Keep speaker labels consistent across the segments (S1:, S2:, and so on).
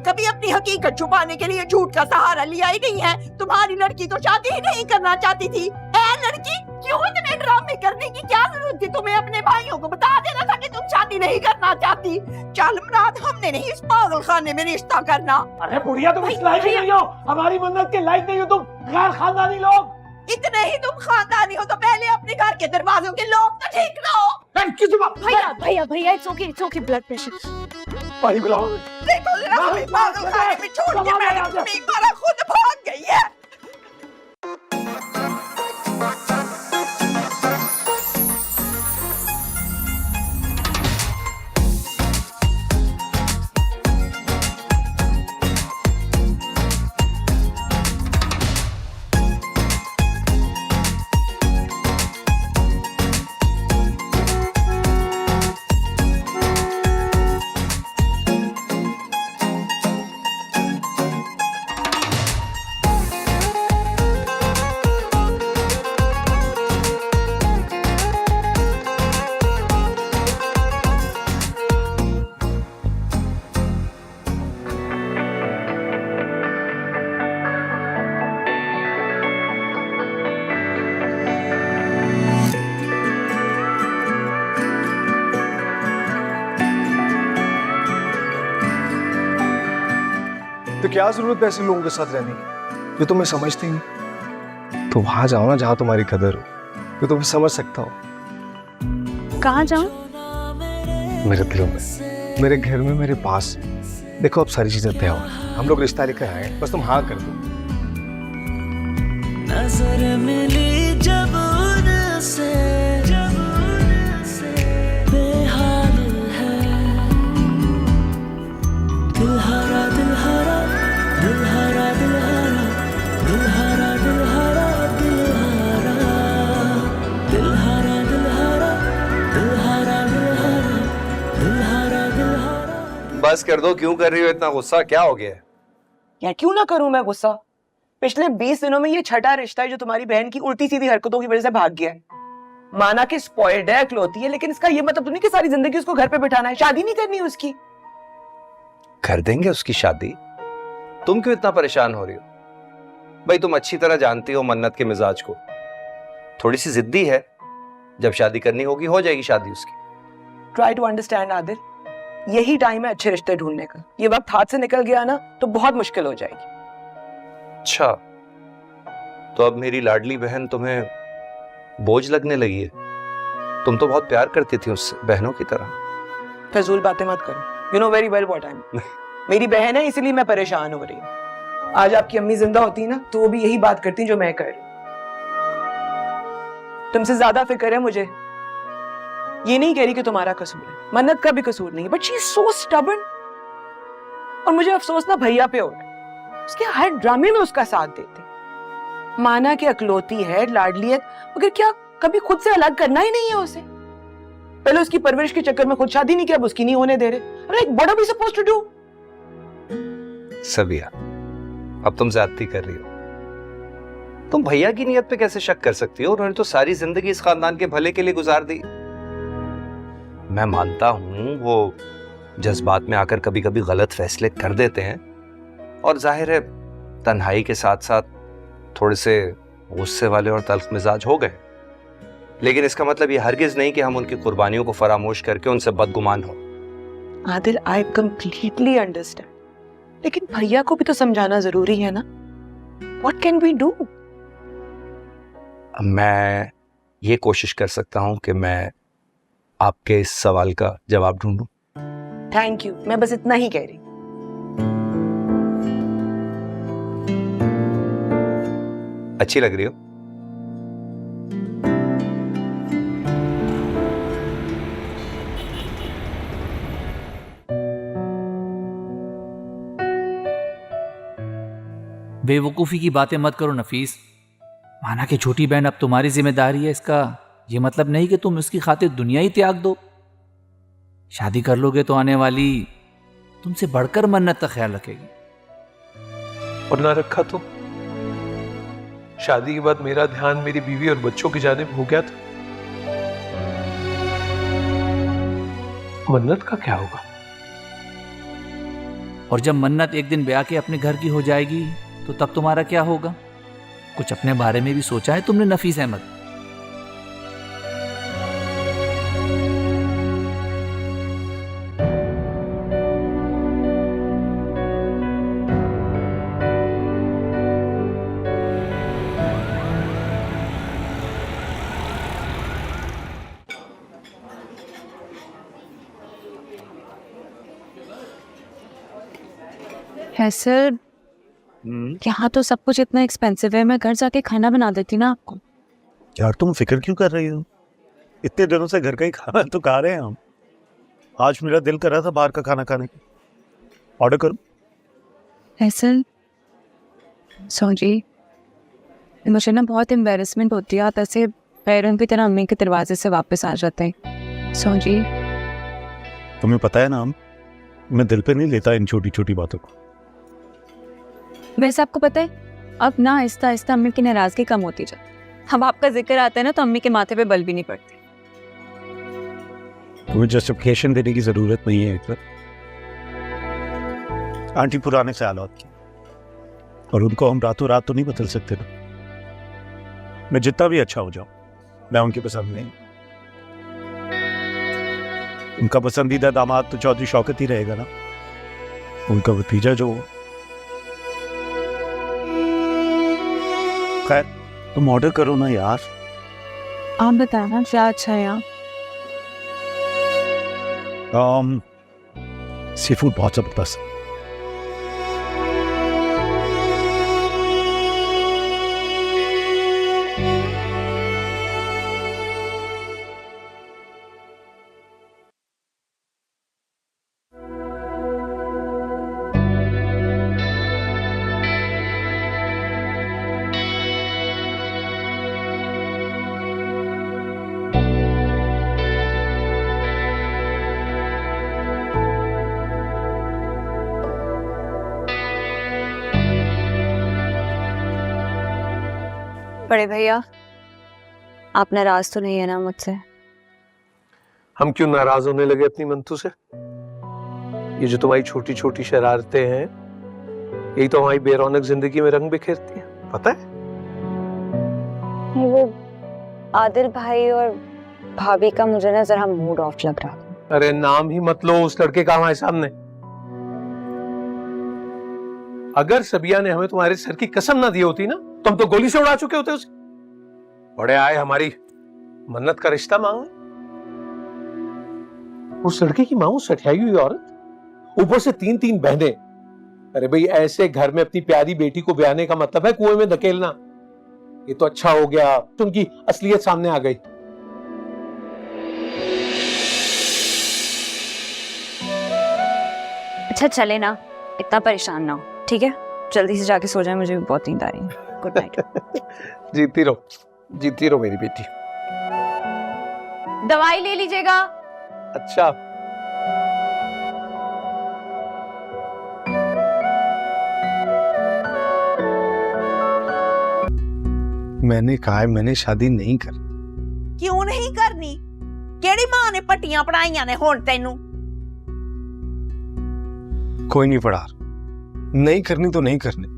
S1: कभी अपनी हकीकत छुपाने के लिए झूठ का सहारा लिया ही नहीं है। तुम्हारी लड़की तो शादी ही नहीं करना चाहती थी। लड़की, क्यों इतने ड्रामे करने की क्या जरूरत थी? तुम्हें अपने भाइयों को बता देना था कि तुम शादी नहीं करना चाहती। चल मुराद, हमने नहीं इस पागल खाने में रिश्ता करना।
S2: अरे बुढ़िया, तुम इस लायक नहीं हो, हमारी मन्नत के लायक नहीं हो तुम, गैर खानदानी लोग।
S1: इतने ही तुम खानदानी हो तो पहले अपने घर के दरवाजों के लोग तो ठीक रहो।
S3: भैया भैया भैया, इट्स ओके, ब्लड प्रेशर।
S2: पानी पिलाओ।
S1: देखो जरा, हमें पागल खाने में छोड़ के मैडम तुम्हें मारा खुद भाग गई है।
S4: तो क्या जरूरत है ऐसे लोगों के साथ रहने की जो तुम्हें समझते नहीं? तो वहां जाओ ना जहां तुम्हारी कदर हो, जो तुम्हें समझ सकता हो।
S3: कहाँ जाऊं?
S4: मेरे दिलों में, मेरे घर में, मेरे पास। देखो अब सारी चीजें तय हो, हम लोग रिश्ता लेकर आए, बस तुम हाँ कर दो।
S5: नजर मिली जब उनसे, बेहाल है दिल हरा, दिल हरा, दिल हरा, दिल हरा, दिल हरा, दिल हरा, दिल हरा, दिल हरा, दिल हरा, दिल हरा, दिल हरा, दिल हरा, दिल हरा।
S6: बस कर दो, क्यों कर रही हो इतना गुस्सा? क्या हो गया?
S7: यार क्यों ना करूं मैं गुस्सा? पिछले 20 दिनों में ये छठा रिश्ता है जो तुम्हारी बहन की उल्टी सीधी हरकतों की वजह से भाग गया है। माना कि स्पॉइल्ड है, इकलौती है, लेकिन इसका ये मतलब तो नहीं कि सारी जिंदगी उसको घर पे बिठाना है, शादी नहीं करनी उसकी।
S6: कर देंगे उसकी शादी, तुम क्यों इतना परेशान हो रही हो? भाई तुम अच्छी तरह जानती हो मन्नत के मिजाज को, थोड़ी सी जिद्दी है। जब शादी करनी होगी हो जाएगी शादी उसकी।
S7: ट्राई टू अंडरस्टैंड आदिल, यही टाइम है अच्छे रिश्ते ढूंढने का। ये वक्त हाथ से निकल गया ना तो बहुत मुश्किल हो जाएगी।
S6: अच्छा, तो अब मेरी लाडली बहन तुम्हें बोझ लगने लगी है? तुम तो बहुत प्यार करती थी उससे, बहनों की तरह।
S7: फजूल बातें मत करो, you know very well what I am. मेरी बहन है इसीलिए मैं परेशान हो रही हूँ। आज आपकी अम्मी जिंदा होती ना तो वो भी यही बात करती जो मैं कर रही हूँ। तुमसे ज्यादा फिक्र है मुझे। ये नहीं कह रही कि तुम्हारा कसूर है, मन्नत का भी कसूर नहीं, but she is so stubborn. और मुझे अफसोस ना भैया पे हो रहा है, उसके हर ड्रामे में उसका साथ देते। माना कि अकलौती है, लाडली है, मगर क्या कभी खुद से अलग करना ही नहीं है उसे? पहले उसकी परवरिश के चक्कर में खुद शादी नहीं किया, अब उसकी नहीं होने दे रहे। Like what are we supposed to do?
S6: Sabiya, अब तुम ज्यादती कर रही हो। तुम भैया की नीयत पे कैसे शक कर सकती हो? उन्होंने तो सारी जिंदगी इस खानदान के भले के लिए गुजार दी। मैं मानता हूं वो जज्बात में आकर कभी कभी गलत फैसले कर देते हैं, और जाहिर है तन्हाई के साथ साथ थोड़े से गुस्से वाले और तल्ख मिजाज हो गए। लेकिन इसका मतलब ये हरगिज नहीं कि हम उनकी कुर्बानियों को फरामोश करके उनसे बदगुमान हो।
S7: आदिल, आई कंप्लीटली अंडरस्टैंड, लेकिन भैया को भी तो समझाना जरूरी है ना। What can we do?
S6: मैं ये कोशिश कर सकता हूं कि मैं आपके इस सवाल का जवाब ढूंढूं।
S7: थैंक यू, मैं बस इतना ही कह रही।
S6: अच्छी लग रही हो।
S8: बेवकूफ़ी की बातें मत करो नफीस। माना कि छोटी बहन अब तुम्हारी जिम्मेदारी है, इसका ये मतलब नहीं कि तुम उसकी खातिर दुनिया ही त्याग दो। शादी कर लोगे तो आने वाली तुमसे बढ़कर मन्नत का ख्याल रखेगी।
S2: और ना रखा तो शादी के बाद मेरा ध्यान मेरी बीवी और बच्चों की जानिब हो गया था। मन्नत का क्या होगा?
S8: और जब मन्नत एक दिन ब्याह के अपने घर की हो जाएगी तो तब तुम्हारा क्या होगा? कुछ अपने बारे में भी सोचा है तुमने नफीस अहमद?
S3: है सर, यहाँ तो सब कुछ इतना एक्सपेंसिव है, मैं घर जाके खाना बना देती ना आपको।
S9: यार तुम फिक्र क्यों कर रही हो? इतने दिनों से घर का ही खाना तो खा रहे हैं हम। आज मेरा दिल कर रहा था बाहर का खाना खाने का, ऑर्डर करो।
S3: है सर, सॉरी, मुझे ना बहुत एम्बेरसमेंट होती है, आप ऐसे पैरों की तरह अम्मी के दरवाजे से वापस आ जाते हैं। सॉरी।
S9: तुम्हें पता है ना, मैं दिल पे नहीं लेता इन छोटी छोटी बातों को।
S3: वैसे आपको पता है, अब ना आहिस्ता आहिस्ता अम्मी की नाराजगी कम होती जाती है। अब आपका जिक्र आता है ना तो अम्मी के माथे पे बल भी नहीं पड़ते।
S9: तुम्हें जस्टिफिकेशन देने की जरूरत नहीं है इतना। आंटी पुराने ख्यालात की, और उनको हम रातों रात तो नहीं बदल सकते ना। मैं जितना भी अच्छा हो जाऊं, मैं उनकी पसंद नहीं। उनका पसंदीदा दामाद तो चौधरी शौकत ही रहेगा ना, उनका भतीजा जो। खैर तुम ऑर्डर करो ना यार।
S3: आप बताना क्या अच्छा है यहाँ?
S9: सी फूड बहुत जबरदस्त।
S3: बड़े भैया, आप नाराज तो नहीं है ना मुझसे?
S2: हम क्यों नाराज होने लगे अपनी मंतू से? ये जो तुम्हारी छोटी छोटी शरारतें हैं, यही तो हमारी बेरौनक जिंदगी में रंग बिखेरती है, पता है?
S3: वो आदिल भाई और भाभी का मुझे ना जरा मूड ऑफ लग रहा था।
S2: अरे नाम ही मत लो उस लड़के का हमारे सामने। अगर सबिया ने हमें तुम्हारे सर की कसम ना दी होती ना, तो हम तो गोली से उड़ा चुके होते उसे। बड़े आए हमारी मन्नत का रिश्ता मांगने। उस लड़के की मां उस सठियाई हुई औरत, ऊपर से 3-3 बहनें। अरे भाई, ऐसे घर में अपनी प्यारी बेटी को ब्याहने का मतलब है कुएं में धकेलना। ये तो अच्छा हो गया उनकी असलियत सामने आ गई।
S3: अच्छा चले ना, इतना परेशान ना हो, ठीक है? जल्दी से जाके सो जाए, मुझे भी बहुत नींद आ रही है। Good night.
S2: जीती रहो मेरी बेटी।
S3: दवाई ले लीजिएगा।
S2: अच्छा।
S4: मैंने कहा है मैंने शादी नहीं करनी।
S1: क्यों नहीं करनी? केड़ी मां ने पट्टियां पढ़ाइयां ने हुण तैनू?
S4: कोई नहीं पढ़ा, नहीं करनी तो नहीं करनी।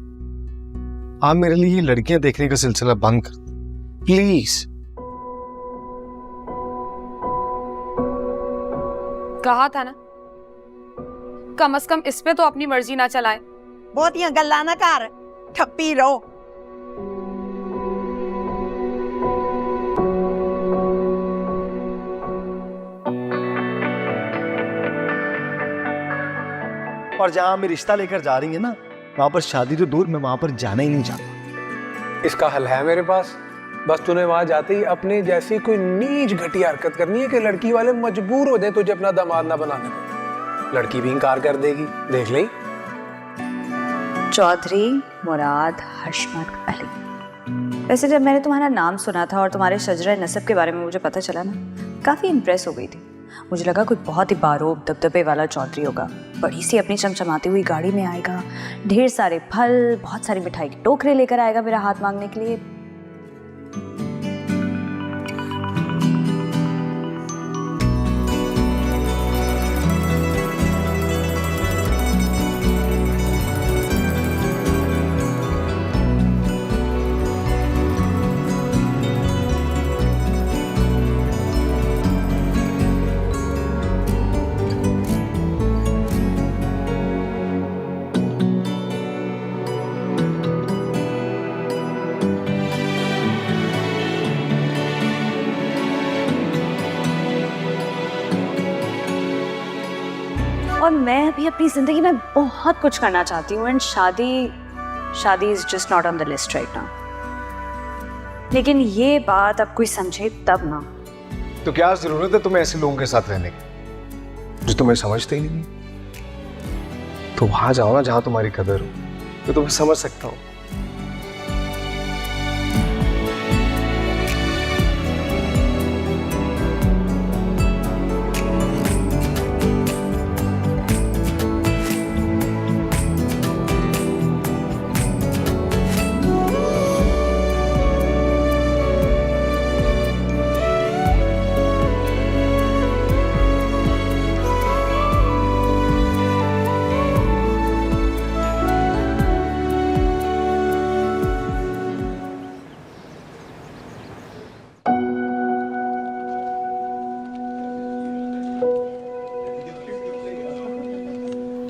S4: आप मेरे लिए ये लड़कियां देखने का सिलसिला बंद कर दो प्लीज।
S10: कहा था ना, कम से कम इस पे तो अपनी मर्जी ना चलाए।
S1: बहुतियां गल्लां ना कर, ठप्पी रहो।
S4: और जहां हमें रिश्ता लेकर जा रही है ना, वहां पर शादी तो दूर, मैं वहां पर जाना ही नहीं चाहता।
S11: इसका हल है मेरे पास। बस तूने वहां जाते ही अपने जैसी कोई नीच घटिया हरकत करनी है कि लड़की वाले मजबूर हो जाए तुझे अपना दामाद ना बनाने को। लड़की भी इनकार कर देगी, देख ले।
S3: चौधरी मुराद हशमत अली। वैसे जब मैंने तुम्हारा नाम सुना था और तुम्हारे शजरा नसब के बारे में मुझे पता चला ना, काफ़ी इम्प्रेस हो गई थी। मुझे लगा कोई बहुत ही बारोब दबदबे वाला चौधरी होगा, बड़ी सी अपनी चमचमाती हुई गाड़ी में आएगा, ढेर सारे फल, बहुत सारी मिठाई के टोकरे लेकर आएगा मेरा हाथ मांगने के लिए। और मैं अभी अपनी जिंदगी में बहुत कुछ करना चाहती हूँ एंड शादी is just not on the list right now. लेकिन ये बात अब कोई समझे तब ना।
S4: तो क्या जरूरत है तुम्हें ऐसे लोगों के साथ रहने की जो तुम्हें समझते ही नहीं? तो वहां जाओ ना जहां तुम्हारी कदर हो, तो तुम्हें समझ सकता हूँ।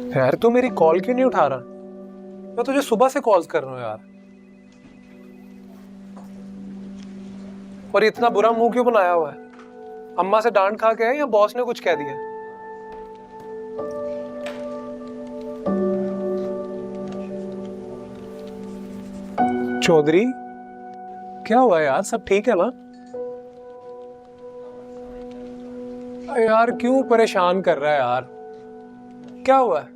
S11: यार तू मेरी कॉल क्यों नहीं उठा रहा? मैं तुझे सुबह से कॉल्स कर रहा हूँ यार। और इतना बुरा मुंह क्यों बनाया हुआ है? अम्मा से डांट खा के है या बॉस ने कुछ कह दिया? चौधरी क्या हुआ यार? सब ठीक है ना? यार क्यों परेशान कर रहा है यार? क्या हुआ है?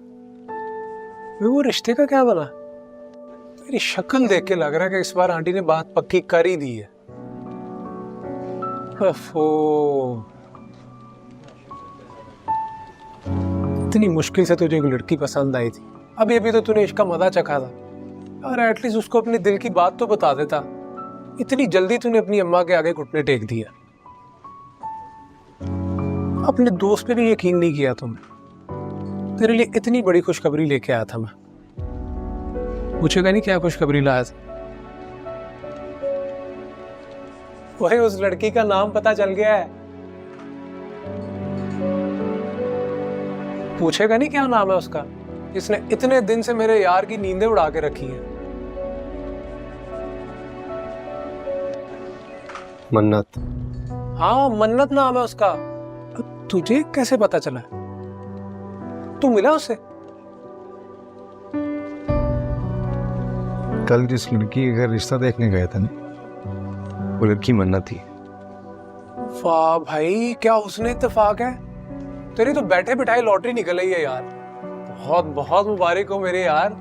S11: वो रिश्ते का क्या बना? तेरी शक्ल देख के लग रहा है कि इस बार आंटी ने बात पक्की कर ही दी है। इतनी मुश्किल से तुझे एक लड़की पसंद आई थी, अभी अभी तो तूने इसका मजा चखा था। और एटलीस्ट उसको अपने दिल की बात तो बता देता। इतनी जल्दी तूने अपनी अम्मा के आगे घुटने टेक दिया। अपने दोस्त पे भी यकीन नहीं किया तुमने। तेरे लिए इतनी बड़ी खुशखबरी लेके आया था मैं। पूछेगा नहीं क्या खुशखबरी लाया था? वही उस लड़की का नाम पता चल गया है। पूछेगा नहीं क्या नाम है उसका, जिसने इतने दिन से मेरे यार की नींदें उड़ा के रखी हैं?
S4: मन्नत।
S11: हाँ मन्नत नाम है उसका। तुझे कैसे पता चला? तू मिला उससे?
S4: कल जिस लड़की के घर रिश्ता देखने गए थे ना, वो लड़की मन्नत थी।
S11: वाह भाई, क्या उसने इत्तेफाक है। तेरी तो बैठे बिठाए लॉटरी निकल आई है यार। बहुत बहुत मुबारक हो मेरे यार।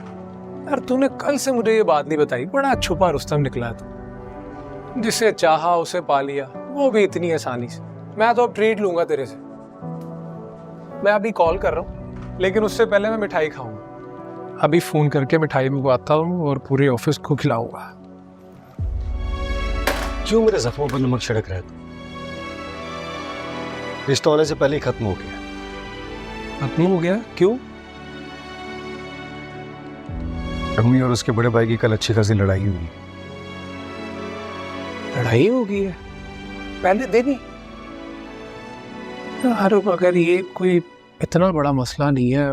S11: यार तूने कल से मुझे ये बात नहीं बताई। बड़ा छुपा रुस्तम निकला तू। जिसे चाहा उसे पा लिया, वो भी इतनी आसानी से। मैं तो अब ट्रीट लूंगा तेरे से। मैं अभी कॉल कर रहा हूँ, लेकिन उससे पहले मैं मिठाई खाऊंगा। अभी फोन करके मिठाई मंगवाता हूँ और पूरे ऑफिस को खिलाऊंगा।
S4: क्यों मेरे जख्मों पर नमक छिड़क रहा है? रिश्ता होने से पहले ही खत्म हो गया।
S11: खत्म हो गया? क्यों?
S4: अम्मी और उसके बड़े भाई की कल अच्छी खासी लड़ाई हुई।
S11: लड़ाई हो गई है? पहले दिन ही? यार अगर ये कोई इतना बड़ा मसला नहीं है,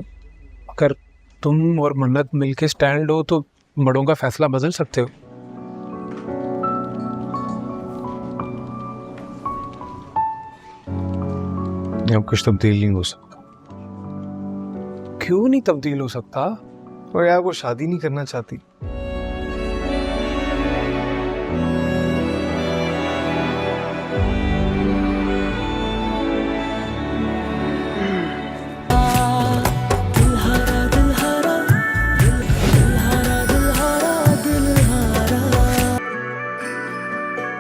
S11: अगर तुम और मन्नत मिलके स्टैंड हो तो बड़ों का फैसला बदल सकते हो।
S4: अब कुछ तब्दील नहीं हो सकता।
S11: क्यों नहीं तब्दील हो सकता?
S4: और यार वो शादी नहीं करना चाहती।